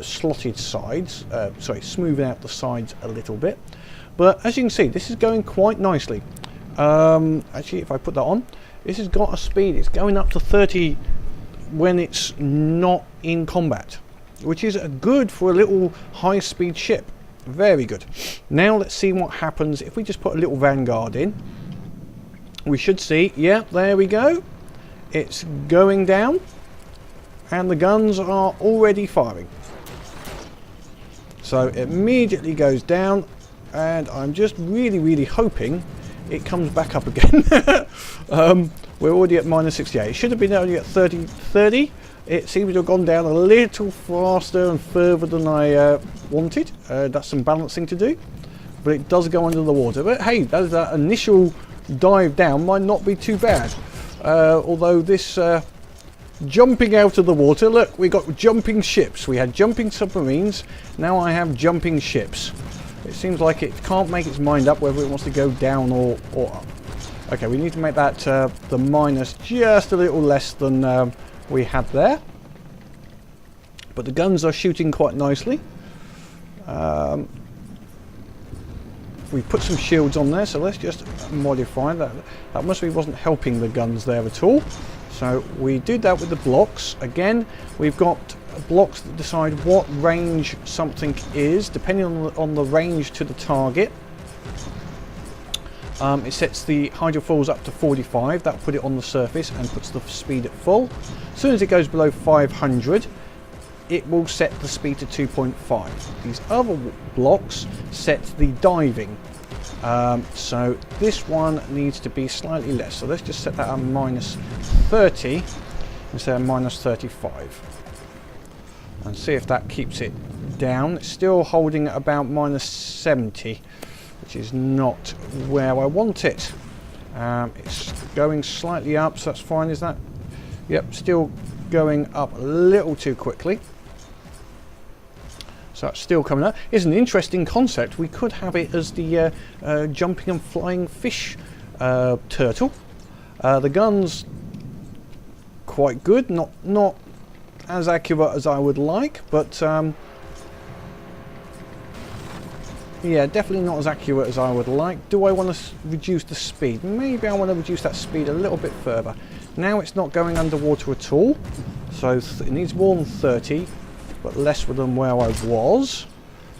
slotted sides, sorry, smooth out the sides a little bit. But as you can see, this is going quite nicely. Actually, if I put that on, this has got a speed. It's going up to 30 when it's not in combat, which is good for a little high-speed ship. Very good. Now let's see what happens if we just put a little vanguard in. We should see, yeah, there we go. It's going down, and the guns are already firing. So it immediately goes down, and I'm just really hoping it comes back up again. We're already at -68. It should have been only at 30. It seems to have gone down a little faster and further than I wanted. That's some balancing to do, but it does go under the water. But hey, that initial dive down might not be too bad. Although this jumping out of the water. Look, we got jumping ships. We had jumping submarines. Now I have jumping ships. It seems like it can't make its mind up whether it wants to go down or up. Okay, we need to make that the minus just a little less than we had there. But the guns are shooting quite nicely. We put some shields on there, so let's just modify that. That wasn't helping the guns there at all. So we did that with the blocks. Again, we've got blocks that decide what range something is, depending on the range to the target. It sets the hydrofoils up to 45. That'll put it on the surface and puts the speed at full. As soon as it goes below 500, it will set the speed to 2.5. These other blocks set the diving. So this one needs to be slightly less. So let's just set that at minus 30 instead of minus 35. And see if that keeps it down. It's still holding at about minus 70, which is not where I want it. It's going slightly up, so that's fine. Is that? Yep, still going up a little too quickly. So it's still coming up. It's an interesting concept. We could have it as the jumping and flying fish turtle. The gun's quite good, not as accurate as I would like, but yeah, definitely not as accurate as I would like. Do I want to reduce the speed? Maybe I want to reduce that speed a little bit further. Now it's not going underwater at all, so it needs more than 30. But less than where I was.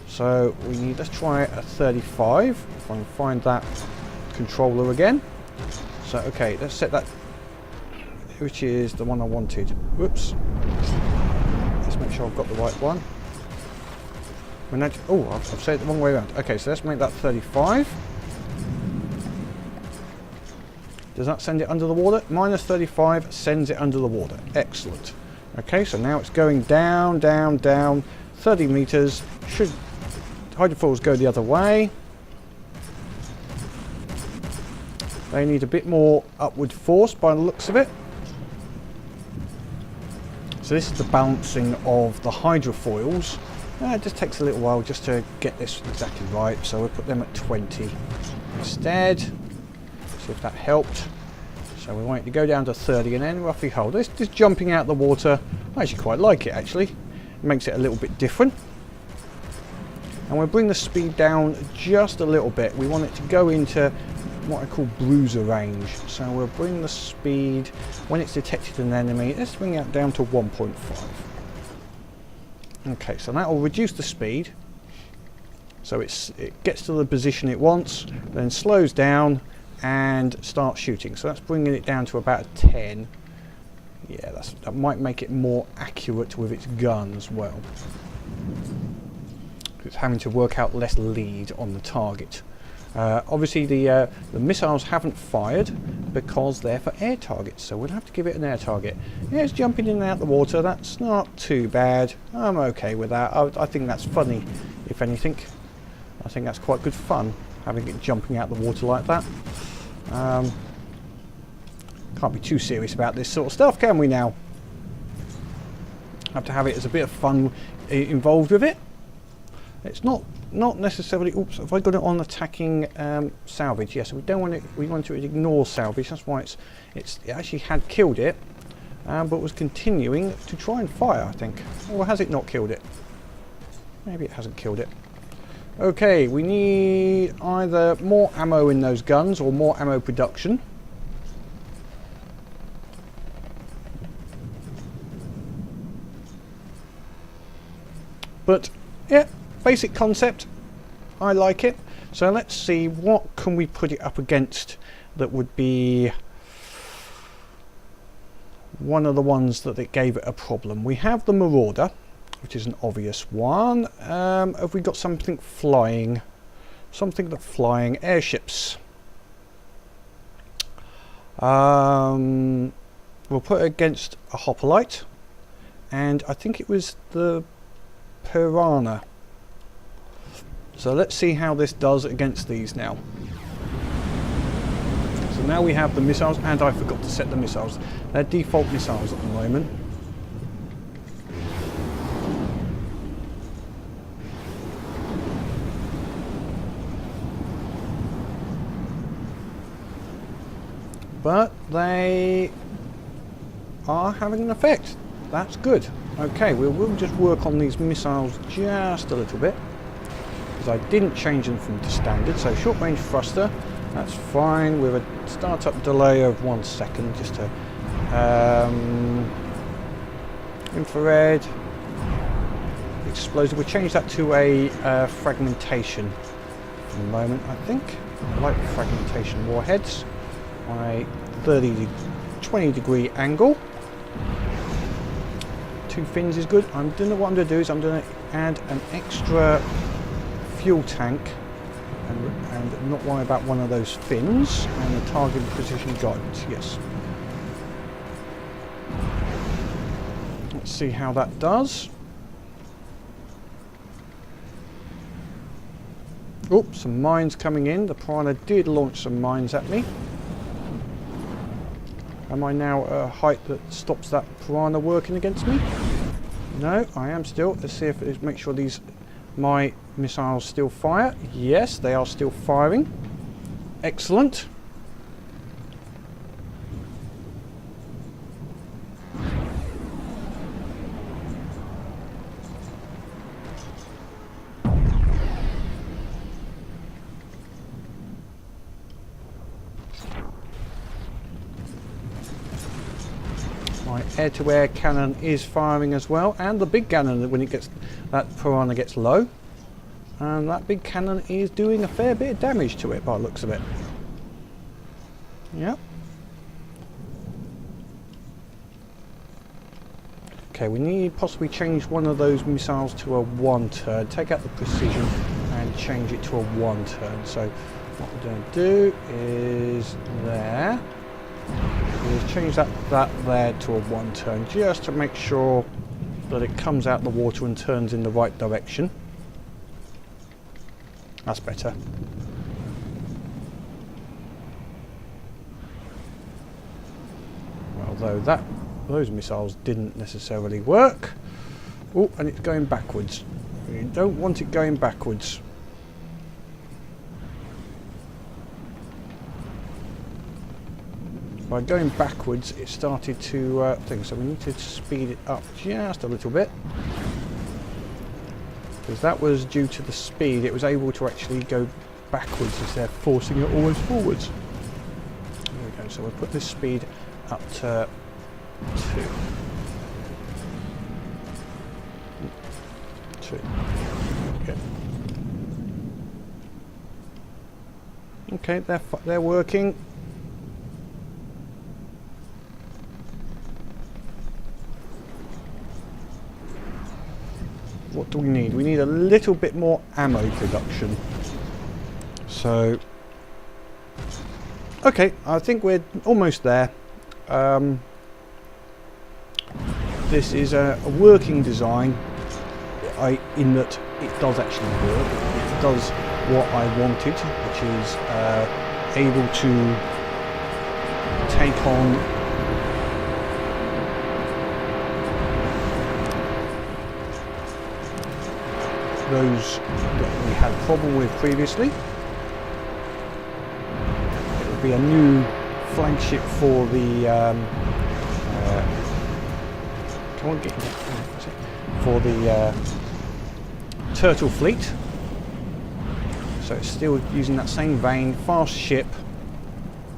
So let's try a 35. If I can find that controller again. So okay, let's set that, which is the one I wanted. Whoops. Let's make sure I've got the right one. Oh, I've said it the wrong way around. Okay, so let's make that 35. Does that send it under the water? Minus 35 sends it under the water. Excellent. Okay, so now it's going down, down, down, 30 meters. Should hydrofoils go the other way? They need a bit more upward force by the looks of it. So this is the balancing of the hydrofoils. It just takes a little while just to get this exactly right. So we'll put them at 20 instead. See if that helped. So we want it to go down to 30 and then roughly hold. This just jumping out the water. I actually quite like it actually. It makes it a little bit different. And we'll bring the speed down just a little bit. We want it to go into what I call bruiser range. So we'll bring the speed, when it's detected an enemy, let's bring it down to 1.5. Okay, so that will reduce the speed. So it gets to the position it wants, then slows down and start shooting. So that's bringing it down to about 10. Yeah, that might make it more accurate with its gun as well. It's having to work out less lead on the target. Obviously the missiles haven't fired because they're for air targets, so we'll have to give it an air target. Yeah, it's jumping in and out the water. That's not too bad. I'm okay with that. I think that's funny, if anything. I think that's quite good fun, having it jumping out the water like that. Can't be too serious about this sort of stuff, can we now? Have to have it as a bit of fun involved with it. It's not necessarily. Oops, have I got it on attacking salvage? Yes, we don't want it. We want to ignore salvage. That's why it actually had killed it, but was continuing to try and fire. I think. Or has it not killed it? Maybe it hasn't killed it. Okay, we need either more ammo in those guns or more ammo production. But yeah, basic concept. I like it. So let's see, what can we put it up against that would be one of the ones that it gave it a problem. We have the Marauder, which is an obvious one. Have we got something flying? Something that's flying. Airships. We'll put it against a hoplite. And I think it was the Piranha. So let's see how this does against these now. So now we have the missiles, and I forgot to set the missiles. They're default missiles at the moment. But they are having an effect. That's good. Okay, we'll just work on these missiles just a little bit, because I didn't change them from to standard. So short range thruster, that's fine with a startup delay of 1 second, just to infrared, explosive. We'll change that to a fragmentation for the moment, I think. I like fragmentation warheads. On a 20 degree angle. 2 fins is good. What I'm going to do is I'm going to add an extra fuel tank and not worry about one of those fins, and the target position guidance. Yes. Let's see how that does. Oh, some mines coming in. The Piranha did launch some mines at me. Am I now at a height that stops that Piranha working against me? No, I am still. Let's see if it make sure my missiles still fire. Yes, they are still firing. Excellent. My air-to-air cannon is firing as well, and the big cannon when that Piranha gets low, and that big cannon is doing a fair bit of damage to it by the looks of it. Yep. Okay, we need possibly change one of those missiles to a 1 turn. Take out the precision and change it to a 1 turn. So what we're going to do is there. Is change that there to a 1 turn, just to make sure that it comes out the water and turns in the right direction. That's better. Although those missiles didn't necessarily work. Oh, and it's going backwards. You don't want it going backwards. By going backwards, it started to think, so we need to speed it up just a little bit, because that was due to the speed. It was able to actually go backwards instead of forcing it always forwards. There we go. So we'll put this speed up to 2. Okay, they're working. What do we need? We need a little bit more ammo production. So, okay, I think we're almost there. This is a working design in that it does actually work. It does what I wanted, which is able to take on those that we had problem with previously. It would be a new flagship for the come on, get for the Turtle Fleet. So it's still using that same vein, fast ship,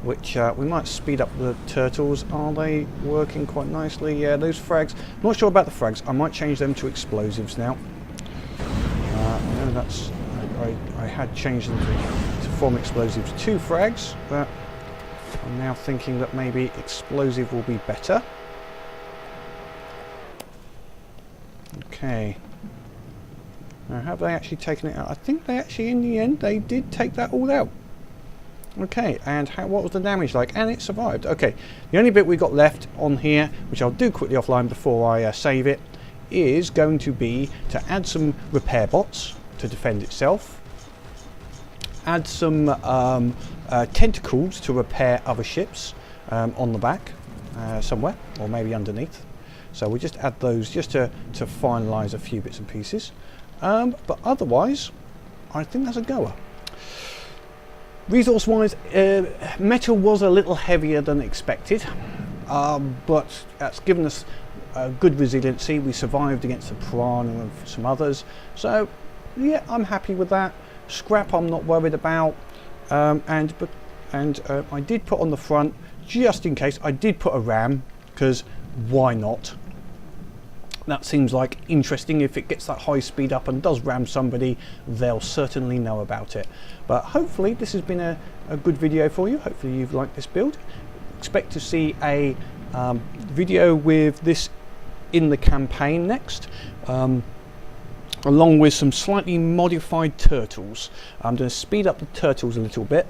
which we might speed up the turtles. Are they working quite nicely? Yeah, those frags. Not sure about the frags. I might change them to explosives now. I had changed them to form explosives to frags, but I'm now thinking that maybe explosive will be better. Okay. Now, have they actually taken it out? I think they actually, in the end, they did take that all out. Okay, and what was the damage like? And it survived. Okay, the only bit we got left on here, which I'll do quickly offline before I save it, is going to be to add some repair bots to defend itself, add some tentacles to repair other ships on the back somewhere, or maybe underneath. So we just add those just to finalise a few bits and pieces. But otherwise, I think that's a goer. Resource wise, metal was a little heavier than expected, but that's given us good resiliency. We survived against the Piranha and some others, so yeah, I'm happy with that. Scrap I'm not worried about, and I did put on the front, just in case, I did put a ram, because why not? That seems like interesting. If it gets that high speed up and does ram somebody, they'll certainly know about it. But hopefully this has been a good video for you. Hopefully you've liked this build. Expect to see a video with this in the campaign next, along with some slightly modified turtles. I'm going to speed up the turtles a little bit,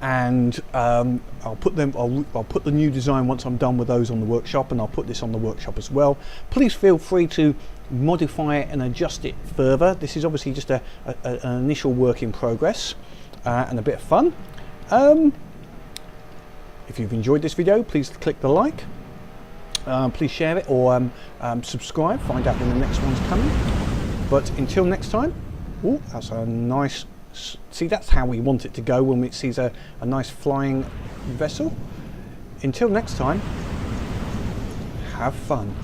and I'll put the new design once I'm done with those on the workshop, and I'll put this on the workshop as well. Please feel free to modify it and adjust it further. This is obviously just an initial work in progress, and a bit of fun. If you've enjoyed this video, please click the like, please share it, or subscribe, find out when the next one's coming. But until next time, oh, that's a nice, see, that's how we want it to go when it sees a nice flying vessel. Until next time, have fun.